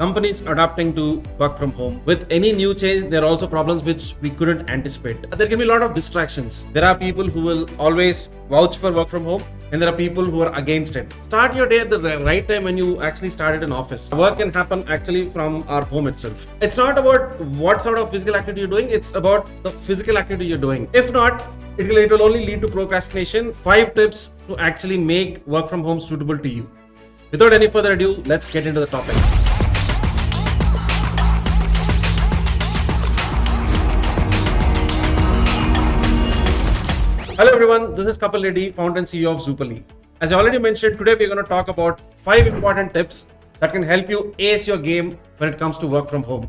Companies adapting to work from home. With any new change, there are also problems which we couldn't anticipate. There can be a lot of distractions. There are people who will always vouch for work from home, and there are people who are against it. Start your day at the right time when you actually started in office. Work can happen actually from our home itself. It's not about what sort of physical activity you're doing, it's about the physical activity you're doing. If not, it will only lead to procrastination. 5 tips to actually make work from home suitable to you. Without any further ado, let's get into the topic. Hello everyone, this is Kapil Reddy, founder and CEO of Zoopali. As I already mentioned, today we're going to talk about 5 important tips that can help you ace your game when it comes to work from home.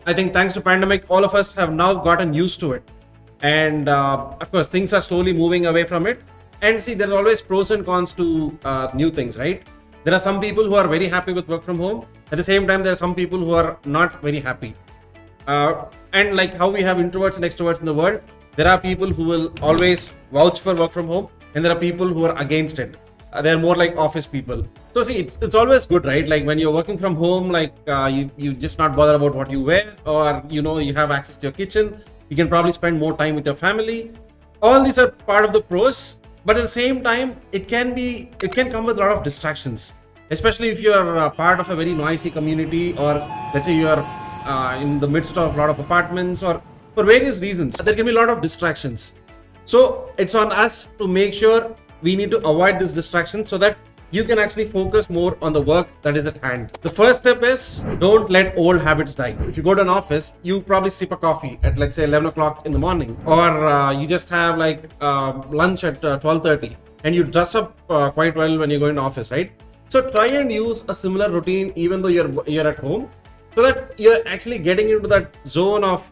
I think thanks to pandemic, all of us have now gotten used to it. And of course, things are slowly moving away from it. And see, there are always pros and cons to new things, right? There are some people who are very happy with work from home. At the same time, there are some people who are not very happy. And like how we have introverts and extroverts in the world, there are people who will always vouch for work from home, and there are people who are against it. They're more like office people. So see, it's always good, right? Like when you're working from home, like you just not bother about what you wear, or you have access to your kitchen. You can probably spend more time with your family. All these are part of the pros, but at the same time, it can come with a lot of distractions, especially if you're part of a very noisy community, or let's say you're in the midst of a lot of apartments, or for various reasons, there can be a lot of distractions. So it's on us to make sure we need to avoid this distraction so that you can actually focus more on the work that is at hand. The first step is don't let old habits die. If you go to an office, you probably sip a coffee at let's say 11 o'clock in the morning, or you just have like lunch at 12:30, and you dress up quite well when you're going to office, right? So try and use a similar routine even though you're at home, so that you're actually getting into that zone of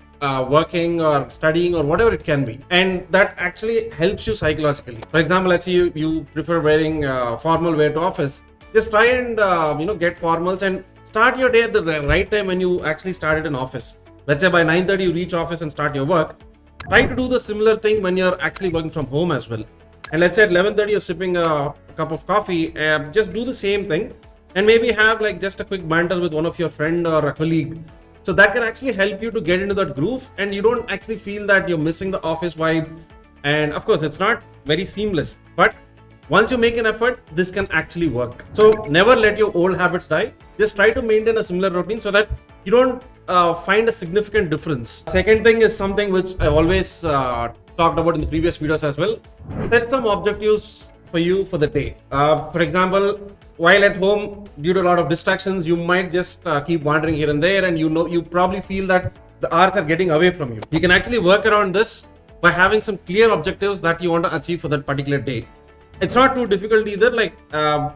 working or studying or whatever it can be, and that actually helps you psychologically. For example, let's say you prefer wearing formal wear to office. Just try and get formals and start your day at the right time when you actually started in office. Let's say by 9:30 you reach office and start your work. Try to do the similar thing when you're actually working from home as well. And let's say at 11:30 you're sipping a cup of coffee. Just do the same thing, and maybe have like just a quick banter with one of your friend or a colleague. So that can actually help you to get into that groove, and you don't actually feel that you're missing the office vibe. And of course, it's not very seamless, but once you make an effort, this can actually work. So never let your old habits die. Just try to maintain a similar routine so that you don't find a significant difference. Second thing is something which I always talked about in the previous videos as well. Set some objectives for you for the day. For example, while at home, due to a lot of distractions, you might just keep wandering here and there, and you probably feel that the hours are getting away from you. You can actually work around this by having some clear objectives that you want to achieve for that particular day. It's not too difficult either. Like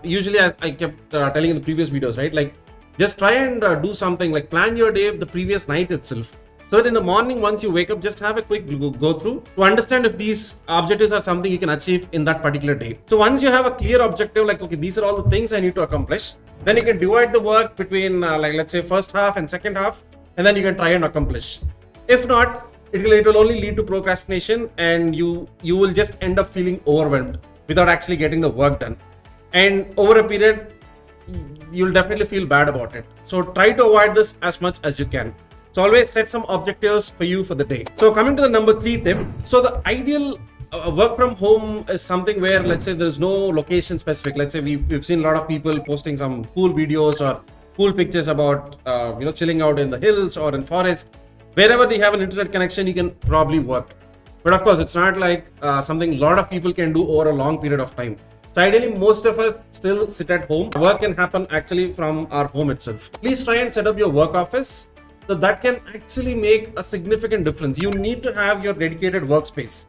usually, as I kept telling in the previous videos, right? Like just try and do something like plan your day the previous night itself, so that in the morning, once you wake up, just have a quick go through to understand if these objectives are something you can achieve in that particular day. So once you have a clear objective, like, okay, these are all the things I need to accomplish, then you can divide the work between like, let's say first half and second half, and then you can try and accomplish. If not, it will only lead to procrastination, and you will just end up feeling overwhelmed without actually getting the work done. And over a period, you'll definitely feel bad about it. So try to avoid this as much as you can. So always set some objectives for you for the day. So coming to the number 3 tip. So the ideal work from home is something where, let's say, there is no location specific. Let's say we've seen a lot of people posting some cool videos or cool pictures about chilling out in the hills or in forest. Wherever they have an internet connection, you can probably work. But of course, it's not like something a lot of people can do over a long period of time. So ideally, most of us still sit at home. Work can happen actually from our home itself. Please try and set up your work office. So that can actually make a significant difference. You need to have your dedicated workspace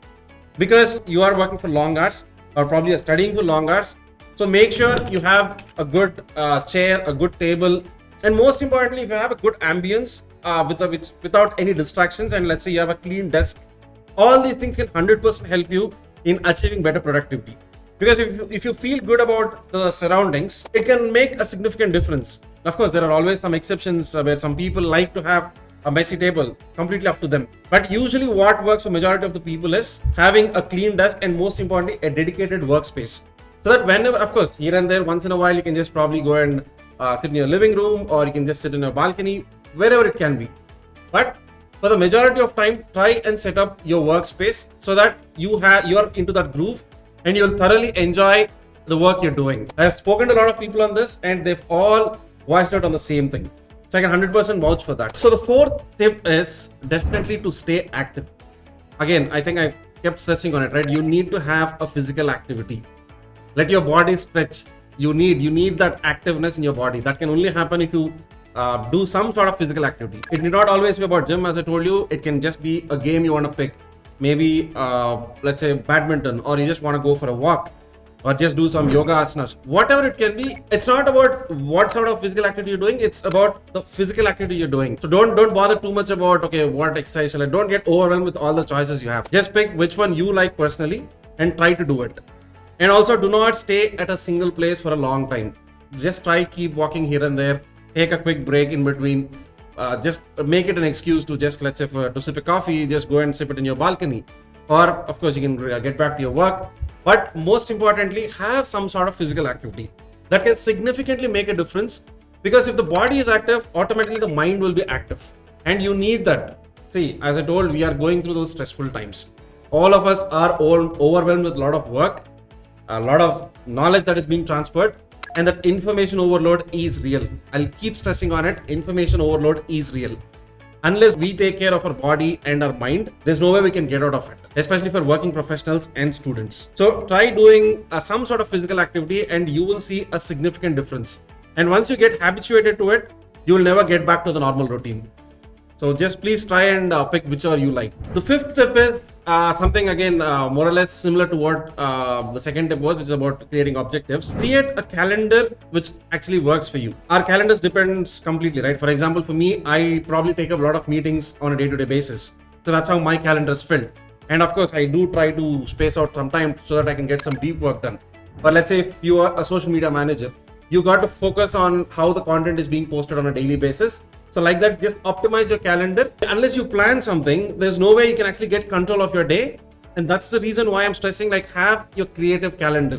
because you are working for long hours, or probably are studying for long hours. So make sure you have a good chair, a good table, and most importantly, if you have a good ambience without any distractions, and let's say you have a clean desk, all these things can 100% help you in achieving better productivity. Because if you feel good about the surroundings, it can make a significant difference. Of course, there are always some exceptions where some people like to have a messy table, completely up to them. But usually what works for majority of the people is having a clean desk, and most importantly, a dedicated workspace. So that whenever, of course, here and there, once in a while, you can just probably go and sit in your living room, or you can just sit in your balcony, wherever it can be. But for the majority of time, try and set up your workspace so that you're into that groove and you'll thoroughly enjoy the work you're doing. I've spoken to a lot of people on this and they've all voiced out on the same thing. So I can 100% vouch for that. So the fourth tip is definitely to stay active. Again, I think I kept stressing on it, right? You need to have a physical activity. Let your body stretch. You need that activeness in your body. That can only happen if you do some sort of physical activity. It need not always be about gym, as I told you. It can just be a game you want to pick. Maybe, let's say badminton, or you just want to go for a walk, or just do some yoga asanas. Whatever it can be, it's not about what sort of physical activity you're doing. It's about the physical activity you're doing. So don't bother too much about, okay, what exercise shall I? Don't get overwhelmed with all the choices you have. Just pick which one you like personally and try to do it. And also, do not stay at a single place for a long time. Just keep walking here and there. Take a quick break in between. Just make it an excuse to just, let's say, to sip a coffee, just go and sip it in your balcony. Or, of course, you can get back to your work. But most importantly, have some sort of physical activity that can significantly make a difference, because if the body is active, automatically the mind will be active, and you need that. See, as I told, we are going through those stressful times. All of us are overwhelmed with a lot of work, a lot of knowledge that is being transferred, and that information overload is real. I'll keep stressing on it. Information overload is real. Unless we take care of our body and our mind, there's no way we can get out of it, especially for working professionals and students. So try doing some sort of physical activity and you will see a significant difference. And once you get habituated to it, you will never get back to the normal routine. So just please try and pick whichever you like. The fifth tip is something again more or less similar to what the second tip was, which is about creating objectives. Create a calendar which actually works for you. Our calendars depends completely, right? For example, for me, I probably take up a lot of meetings on a day-to-day basis. So that's how my calendar is filled. And of course, I do try to space out some time so that I can get some deep work done. But let's say if you are a social media manager, you got to focus on how the content is being posted on a daily basis. So like that, just optimize your calendar. Unless you plan something, there's no way you can actually get control of your day. And that's the reason why I'm stressing, like, have your creative calendar.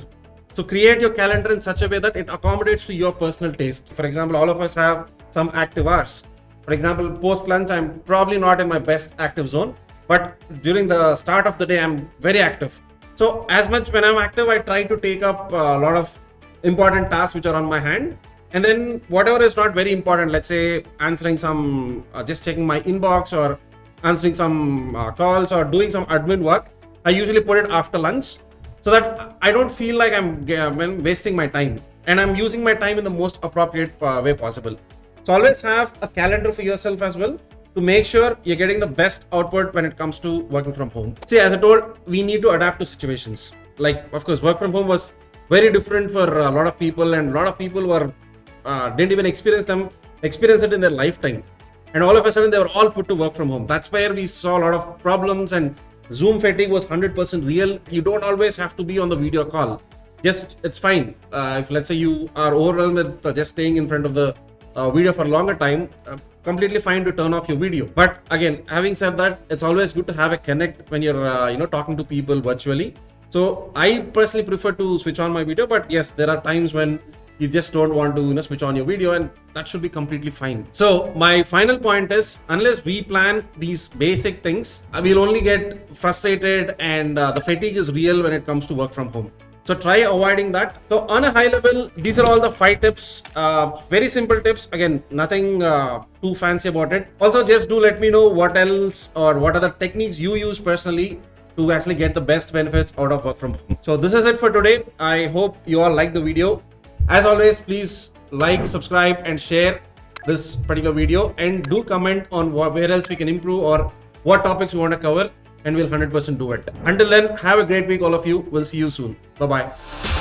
So create your calendar in such a way that it accommodates to your personal taste. For example, all of us have some active hours. For example, post lunch, I'm probably not in my best active zone, but during the start of the day, I'm very active. So as much when I'm active, I try to take up a lot of important tasks which are on my hand. And then whatever is not very important, let's say answering some, just checking my inbox or answering some calls or doing some admin work, I usually put it after lunch so that I don't feel like I'm wasting my time, and I'm using my time in the most appropriate way possible. So always have a calendar for yourself as well to make sure you're getting the best output when it comes to working from home. See, as I told, we need to adapt to situations. Like, of course, work from home was very different for a lot of people, and a lot of people were didn't even experience it in their lifetime, and all of a sudden they were all put to work from home. That's where we saw a lot of problems, and Zoom fatigue was 100% real. You don't always have to be on the video call. Just, it's fine if let's say you are overwhelmed with just staying in front of the video for a longer time, completely fine to turn off your video. But again, having said that, it's always good to have a connect when you're talking to people virtually. So I personally prefer to switch on my video, but yes, there are times when you just don't want to switch on your video, and that should be completely fine. So my final point is, unless we plan these basic things, we'll only get frustrated, and the fatigue is real when it comes to work from home. So try avoiding that. So on a high level, these are all the 5 tips, very simple tips. Again, nothing too fancy about it. Also, just do let me know what else or what other techniques you use personally to actually get the best benefits out of work from home. So this is it for today. I hope you all liked the video. As always, please like, subscribe and share this particular video, and do comment on where else we can improve or what topics we want to cover, and we'll 100% do it. Until then, have a great week, all of you. We'll see you soon. Bye-bye.